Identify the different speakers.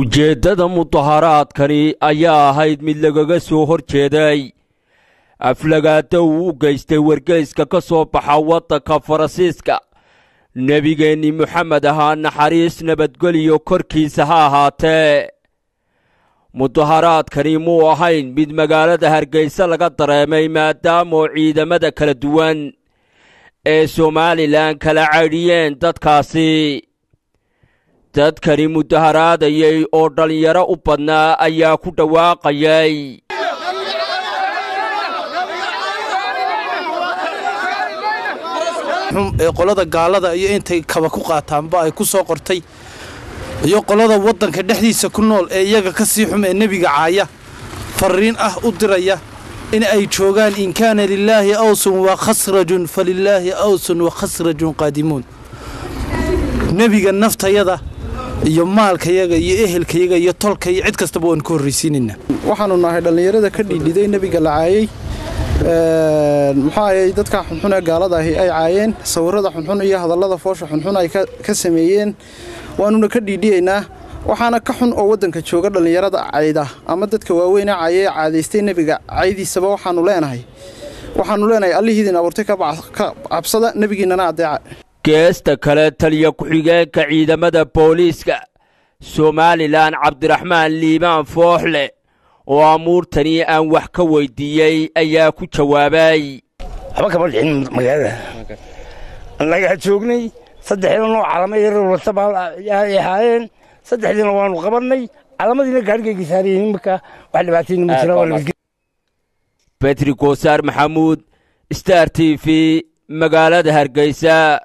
Speaker 1: ujeeddada mudaharaadkani ayaa ahayd mid lagaga soo horjeeday aflagaada uu u geystay wargeyska ka soo baxa waddanka Faransiiska nebigeenni Maxamed ahaa naxariis nabadgelyo korkiisa ha ahaatee. mudaharaadkani muu ahayn mid magaalada Hargeysa laga dareemay maadaama ciidamada kala duwan ee Somaliland kala caydhiyeen dadkaasi. dadkani mudaharaadayay oo dhalinyaro u badnaa ayaa ku dhawaaqayay
Speaker 2: qolada gaalada iyo intay kaba ku qaataanba ay ku soo qortay iyo qolada waddanka dhexdiisa ku nool ee iyaga ka sii xum ee nebiga caaya fariin ah u diraya in ay joogaan in kaana lilaahi awsun wa khasrajun falilaahi awsun wa khasrajun qaadimuun. nebiga naftayada iyo maalkayaga iyo ehelkayaga iyo tolkay cid kastaba waan ku horreysiinayna.
Speaker 3: waxaanu nahay dhalinyarada ka dhiidhiday nebiga la caayay maxay dadka xunxun ee gaalada ahi ay caayeen sawirada xunxun iyo hadallada foosha xunxun ay ka sameeyeen waanuna ka dhiidhiyeynaa. waxaana ka xun oo waddanka jooga dhalinyarada cayda ama dadka waaweyn ee caayay caadaystay nebiga caydiisaba waxaanu leenahay allihiidin abuurtay ka cabsada nebigiinana adeeca.
Speaker 1: geesta kale taliya ku-xigeenka ciidamada booliiska Somaliland Cabdiraxmaan Liibaan Fooxle oo amuurtani aan wax ka weydiiyey ayaa ku jawaabay
Speaker 4: waxba kama dhicin magaalada annaga joognay saddexda nooc calaamad yar oo sabal ay haayeen saddexdiina waanu qabanay calaamadiina gaarigayga saareen imka wax dhibaatiin ma jira.
Speaker 1: Petri Koosar Maxamuud Star TV magaalada Hargeysa.